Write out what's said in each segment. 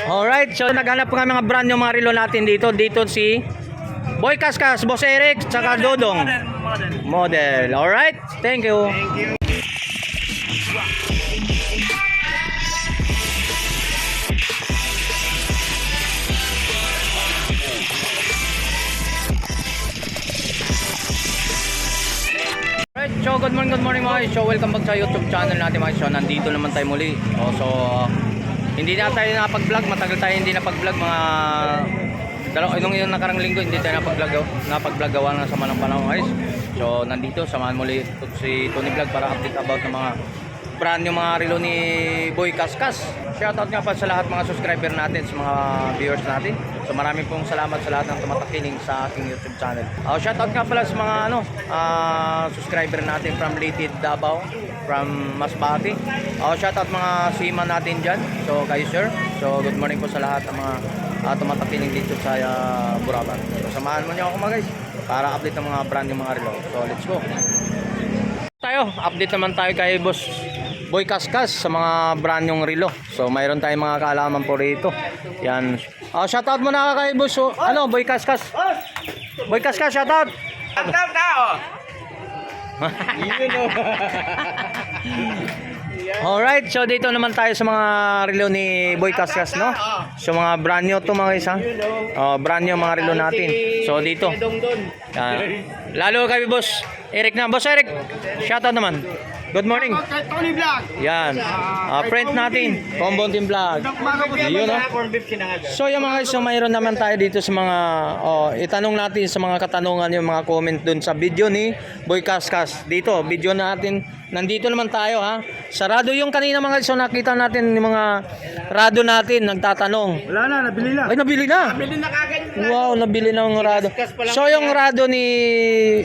Alright, so naghanap pa mga brand yung mga relo natin dito. Dito si Boy Kaskas, Boss Eric, tsaka Dodong. Model. Alright, thank you. Alright, so good morning mga guys. So welcome back sa YouTube channel natin mga guys. So nandito naman tayo muli. So hindi na tayo napag-vlog, matagal tayo hindi napag-vlog mga yung nakarang linggo hindi tayo napag-vlog gawa ng sama ng panahon guys. So nandito samahan muli si Tony Vlog para update about ng mga brand yung mga relo ni Boy Kaskas. Shoutout nga pa sa lahat mga subscriber natin, sa mga viewers natin. So maraming pong salamat sa lahat ng tumatakiling sa aking YouTube channel. Shoutout nga pala sa mga subscriber natin from Leyte, Davao, from Masbate. Shoutout mga seaman natin dyan. So kayo sir. So good morning po sa lahat ng mga tumatakiling dito sa Buraban. So samahan mo niyo ako mga guys para update ng mga brand yung mga relo. So let's go. Update naman tayo kay Boss Boy Kaskas sa mga brand yung relo. So mayroon tayong mga kaalaman po rito. Yan. Shoutout mo na kay Boss Boy Kaskas. Boy Kaskas, shoutout. Shoutout tao. Alright, so dito naman tayo sa mga relo ni Boy Kaskas, no? So mga brand new to mga guys, ha? Brand new mga relo natin. So dito. Lalo kay Boss Eric na. Boss Eric, shoutout naman. Good morning. Tony Vlog. Yan. Friend natin, Combon Team Vlog. Yun, no? So yung mga guys, so mayroon naman tayo dito sa mga itanong natin sa mga katanungan yung mga comment dun sa video ni Boy Kaskas. Dito, video natin. Nandito naman tayo, ha. Sarado yung kanina mga guys, so nakita natin yung mga rado natin nagtatanong. Wala na, nabili na. Ay, nabili na. Nabili na kagad. Wow, nabili na ng rado. So yung rado ni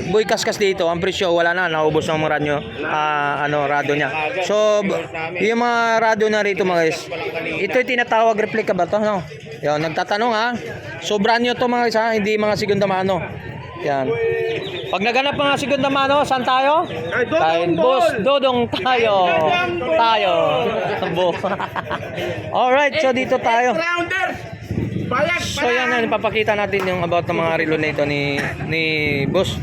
Boy Kaskas dito, ang presyo wala na, naubos na ang rado niya. So yung mga rado na rito mga guys, ito yung tinatawag replica ba to, no? Yan, nagtatanong ha. So brand new to mga guys, ha, hindi mga segunda mano. Yan. Pag naganap mga segunda mano, saan tayo? Kay Boss Dodong tayo. Alright, so dito tayo. So yan, papakita natin yung about ng mga relo na ito ni Boss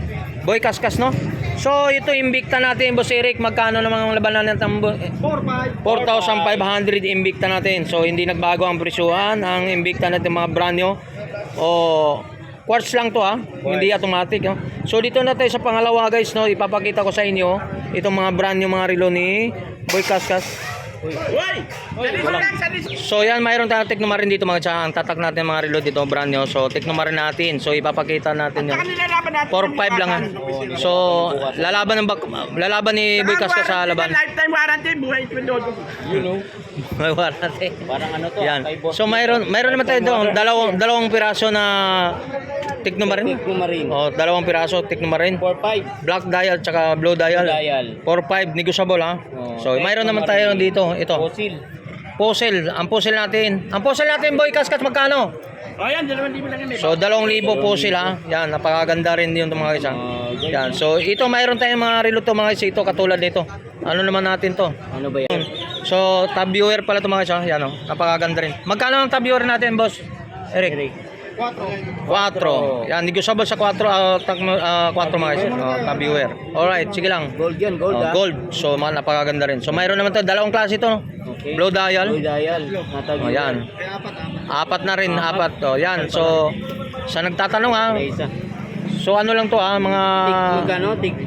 Boy Kaskas, no? So ito Invicta natin, Boss Eric, magkano namang labanan ng 4,500 Invicta natin. So hindi nagbago ang presyuhan, ang Invicta natin mga brand new. Quartz lang to, ha, hindi automatic, ha? So dito na tayo sa pangalawa guys, no? Ipapakita ko sa inyo itong mga brand new mga relo ni Boy Kaskas. So yan, mayroon tayong teknomarin dito mga tsaka. Ang tatak natin mga relo dito brand new. So teknomarin natin. So ipapakita natin yung 4-5 lang, ha. So lalaban ni Boy Kaskas sa laban. Lifetime warranty, buhay ito doon. You know. May warranty. Parang ano to? Yan. So mayroon naman tayo doon dalawang piraso na teknomarin. Dalawang piraso teknomarin. 4-5. Black dial tsaka blue dial. 4-5 negotiable, ha. So mayroon naman tayo dito. Ito. Fossil. Ang fossil natin. Boy Kaskas magkano? Ayan, 2,000 lang yan. So 2,000 fossil, ha. Yan, napakaganda rin yung mga guys, ha. Yan. So ito mayroon tayong mga relo to mga guys, ito katulad nito. Ano naman natin to? Ano ba yan? So tab viewer pala to mga guys, ha. Yan, oh. Napakaganda rin. Magkano ang tab viewer natin, Boss Eric? 4. Yan, negotiable sa 4 mga guys. Tab viewer. Alright, sige lang. Gold yan, gold. Gold. So napakaganda rin. So mayroon naman to dalawang klase to, no? Okay. Blue dial. Yan. 4 na rin, 4. Yan. So sa nagtatanong, ha. So ano lang to, ha, mga Tig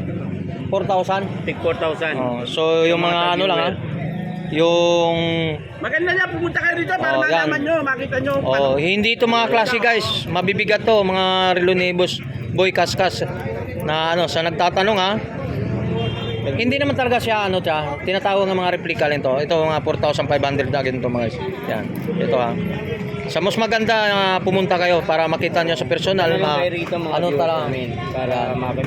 4,000. Tig 4,000. So yung mga ano lang, ha. Yung Maganda niya, pumunta kayo dito para malaman nyo, makita nyo. hindi ito mga klase guys, mabibigat to mga relo ni Boss Boy Kaskas na sa nagtatanong, ha. Hindi naman talaga siya tinatawag ng mga replica lang to. Ito mga 4,500 agad to mga guys. Yan. Ito, ha. Sa mas maganda pumunta kayo para makita niyo sa personal talaga.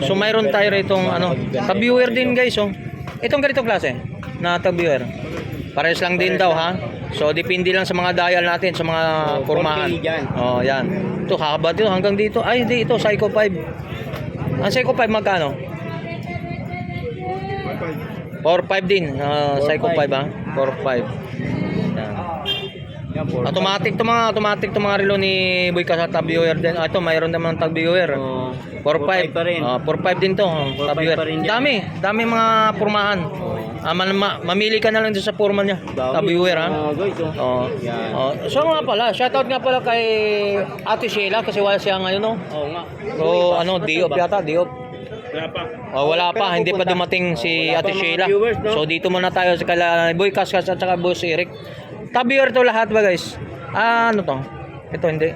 So mayroon tayo itong tab viewer din guys, oh. Itong ganitong klase na tab viewer. Pares lang din daw, ha. So depende lang sa mga dial natin, sa mga pormahan. Yan. Ito haba dito hanggang dito. Ay, hindi, ito Psycho 5. Ang Psycho 5 magkano? 4.5 din. Psycho 5 ha. 4.5. Yan. Yan, 4.5. Automatic to mga relo ni Boy Kas sa tab viewer din. Ito mayroon naman tag viewer. Oh, 4.5 pa rin. 4.5 din to. Tab 4.5 viewer. pa rin yan. Dami mga pormahan. Mamili ka na lang doon sa porma niya. Tab viewer ha. Guys, Oh. Yan. Oh, so nga pala, shoutout nga pala kay Ate Sheila kasi wala siya ngayon no. Oo nga. So ano, Diop yata, Diop. Wala pa. Oh, wala pa, hindi pa dumating si Wala Ate pa mga Sheila. viewers, no? So dito muna tayo sa kala Boy Kas at saka Boss Eric. Tab viewer to lahat ba guys? Ano to? Ito hindi.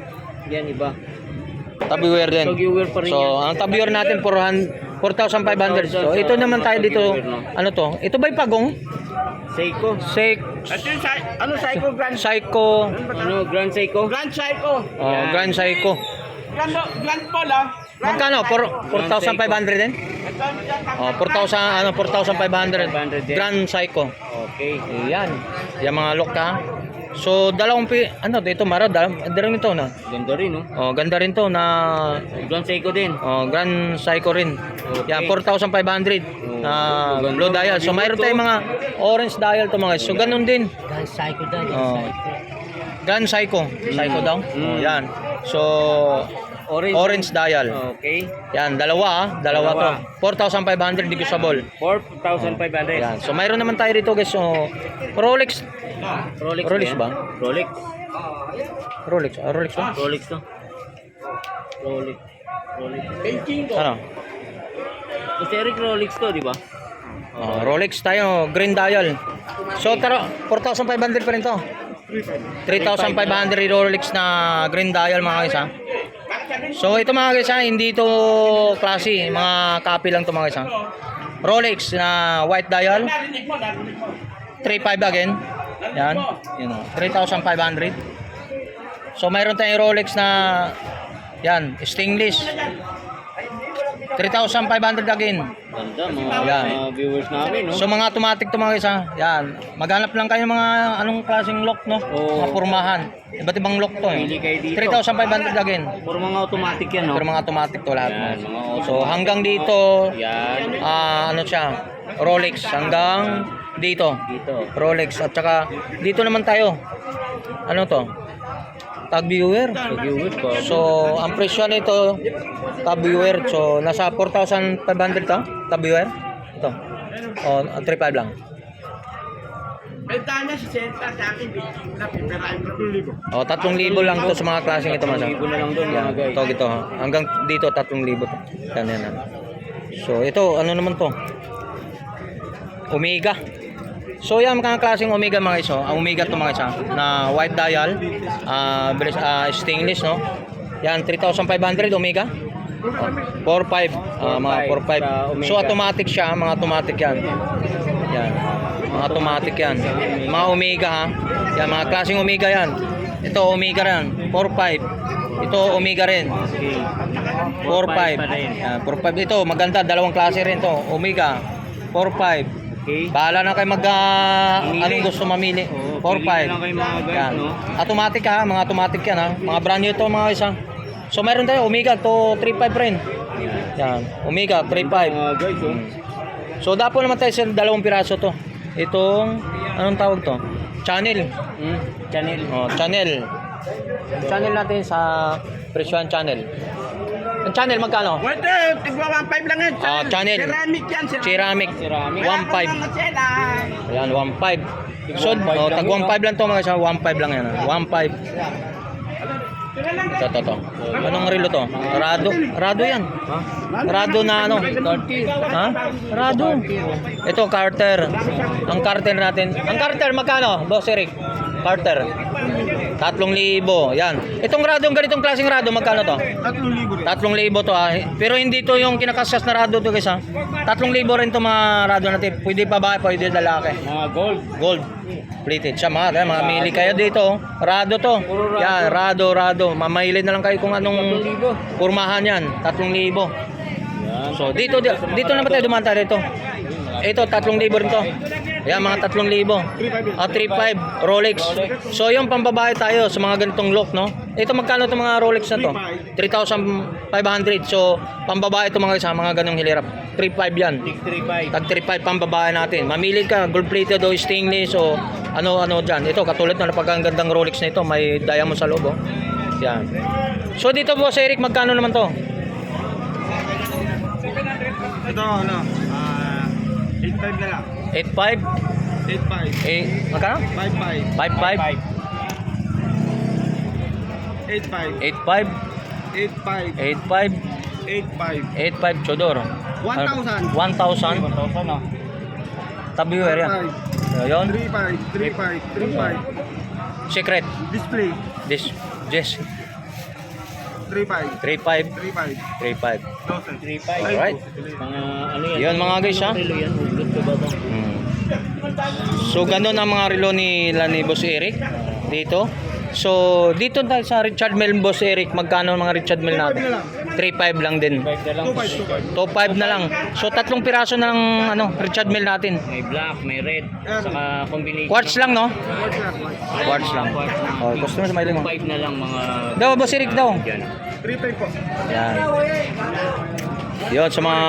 Yan iba. Tab viewer din. So, viewer pa rin So, yan. ang tab viewer natin 4,500. So, ito naman tayo dito. Ano to? Ito ba'y pagong? Seiko. At yung Psycho Grand Psycho. Ano, Grand Seiko? Grand Psycho. Yan. Grand Psycho. Grand Paul ah. Magkano? 4,500 din? Ito, 4,500. Grand Psycho. Okay. Yan. Yung mga lock ha. So, dito Mara, dalawang ito na. Ganda rin, no? Oh, ganda rin to na Grand Seiko din. Grand Psycho rin. Okay. Yan, 4,500 na Ganda. blue dial. So, mayroon tayong mga orange dial to mga guys. So, ganun din. Grand Seiko din. Grand Psycho. Psycho daw. Oh, yan. So, orange dial. Okay. Yan, dalawa to. 4,500 digusable. 4,500. Yan. So, mayroon naman tayo dito guys. So, Rolex. Rolex ba? Rolex. Rolex ba? Rolex to. Rolex. Ano? Kasi Eric Rolex to, di ba? Rolex tayo, green dial. So, 4,500 pa rin to. 3,500 Rolex na green dial mga guys ha. So, ito mga guys ha, hindi ito klase. Mga copy lang to mga guys ha. Rolex na white dial. 3,500 again. Yan. 3,500. So, mayroon tayong Rolex na yan, stainless. 3,500 again. Ganda, mga, Yan. mga viewers namin, no? So mga automatic to mga guys ha. Yan. Maghanap lang kayo mga anong klaseng lock no? Oo. Mga pormahan. Iba't ibang lock to eh. Pili kayo dito. 3,500 again. Puro mga automatic yan, no? Pero mga automatic to lahat. Yan, mga automatic. So hanggang dito Yan. ano siya? Rolex hanggang dito. Dito. Rolex at saka dito naman tayo. Ano to? Tag viewer. So, viewers ko. So ang presyo nito tab viewer so nasa 4,500 to. Tab viewer. Ito. Oh, 3,500 lang. Benta niya si Senta sa akin, Beijing na, pipirahin ko 2,000. Oh, 3,000 lang to sa mga klaseng ito masa. 3,000 na lang doon, Yan, mga guys. ito. Hanggang dito 3,000 to. Yan. So ito ano naman to? Omega. So yan mga klaseng Omega mga iso. Ang Omega to mga isa na white dial, stainless no. Yan 3,500 Omega. 4,500 mga 4,500. So automatic siya, mga automatic yan. Yan. Mga automatic yan. Mga Omega ha. Yan mga klaseng Omega yan. Ito Omega rin, 4,500. Ito Omega rin. Okay. 4,500. Yan, 4,500 ito, maganda, dalawang klase rin to. Omega 4,500. Okay. Bahala na kayo anong gusto mamili. Oo, 4,500. pili na lang kayo mga guys, Yan. no? Automatic ha, mga automatic yan ha. Mga brand new to mga isa. So meron tayo Omega to 3,500 rin. Yan, Omega 3,500. Mga guys, oh. So dapo naman tayo sa dalawang piraso to. Itong anong tawag to? Channel. Channel. Oh, channel. Channel natin sa presyohan channel. Ang channel magkano? Wait, tigwa 1,500 lang yan. Channel. Ceramic yan, Ceramic. Ceramic. 1,500. Ayan, 1,500. So, tag 1,500 lang to mga isa. 1,500 lang yan. 1,500. Ito. Anong relo to? Rado yan. Rado na ano? Ha? Rado. Ito, Carter. Ang Carter natin. Ang Carter magkano? Boss Eric. Carter. 3,000. Yan. Itong rado, ganitong klaseng rado, magkano to? 3,000. 3,000 to ah. Pero hindi to yung kinakasas na rado to guys ha. 3,000 rin to mga rado natin. Pwede babae, pwede lalaki. Mga gold. Gold. Plated siya mga mili kayo dito. Rado to. Puro rado. Yan, rado. Mamahili na lang kayo kung anong 3,000. kurmahan yan. 3,000. Yan. So dito naman tayo dumanta dito. Ito 3,000 rin to. Yan, mga 3,000. 3,500 Rolex. So yung pambabae tayo sa mga ganitong look, no? Ito magkano itong mga Rolex na to? 3,500. So pambabae ito mga isa, mga ganong hilirap. 3,500 yan. 635. Tag 3,500 pambabae natin. Mamili ka, gold plated o stainless o ano dyan. Ito katulad na napakagandang Rolex na ito, may diamond sa loob, oh. Yan. So dito Boss Eric, magkano naman to? Ito, 8.5 na lang. 8,500? 8.5. Magkano? 5.5. 5,500? 8.5. 8,500? 8,500 Chodor. 1,000. 1,000? 1,000 ah. Tabiwer yan. Ayun. 3.5. Secret. Display. Yes. 3.5. 3,500? 3.5. 3,500. 3.5. Alright. Mga ano yan? Yun mga guys, ha? Relo yan. Hugot ko ba ito? So ganun ang mga relo ni Boss Eric dito. So dito tayo sa Richard Mille Boss Eric, magkano ang mga Richard Mille natin? 3,500 lang din. 5 na lang. 2,500 na lang. So 3 piraso na ng Richard Mille natin. May black, may red, saka combination. Quartz lang, no? Quartz lang. Quartz lang. Oh, customer smile mo. 5 na lang mga Daw Boss Eric daw. yan. 3.5 po. Yan. Yun sa mga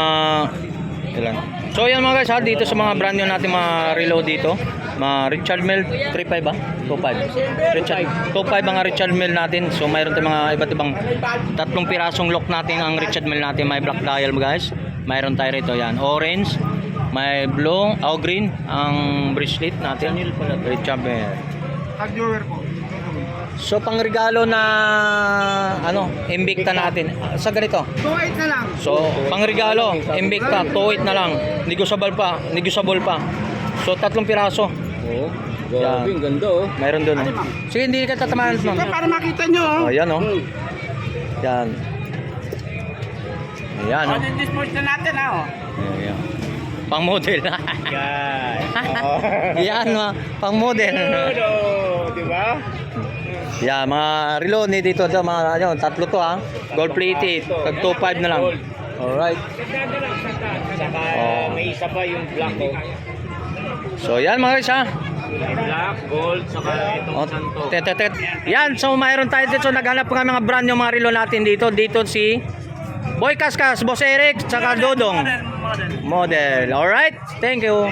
ilan. So yan mga guys, ha, dito sa mga brand new natin mga reload dito. Mga Richard Mille 3.5 ba? 2.5. Richard 2.5 mga Richard Mille natin. So mayroon tayong mga iba't ibang 3 pirasong lock natin ang Richard Mille natin. May black dial guys. Mayroon tayo rito yan. Orange, may blue, green ang bracelet natin. Richard Mille. Tag-viewer po. So pangregalo na Invicta natin. Sa ganito. 2.8 na lang. So, pangregalo, Invicta, 2.8 na lang. Negotiable pa. So, 3 piraso. Oo. Yan. Grabe, ang ganda oh. Mayroon doon. Oh. Sige, hindi ka tatamahan, Ito ma'am. para makita nyo, oh. Oh, yan, oh. Yan. Ayan, oh. Yung dispose na natin, oh. Ayan. Pang model. Yan. Yan, pang model. Di ba? Yan, mga relo ni dito, mga 3 to, ha. Gold plated. Tag 2.5 na lang. Alright. Saka may isa pa yung black oh. So, yan mga guys, ha. May black, gold, saka itong santo. Yan, so mayroon tayo dito. So naghanap pa nga mga brand yung mga relo natin dito. Dito si Boy Kaskas, Boss Eric, saka Dodong. Model. Alright, thank you.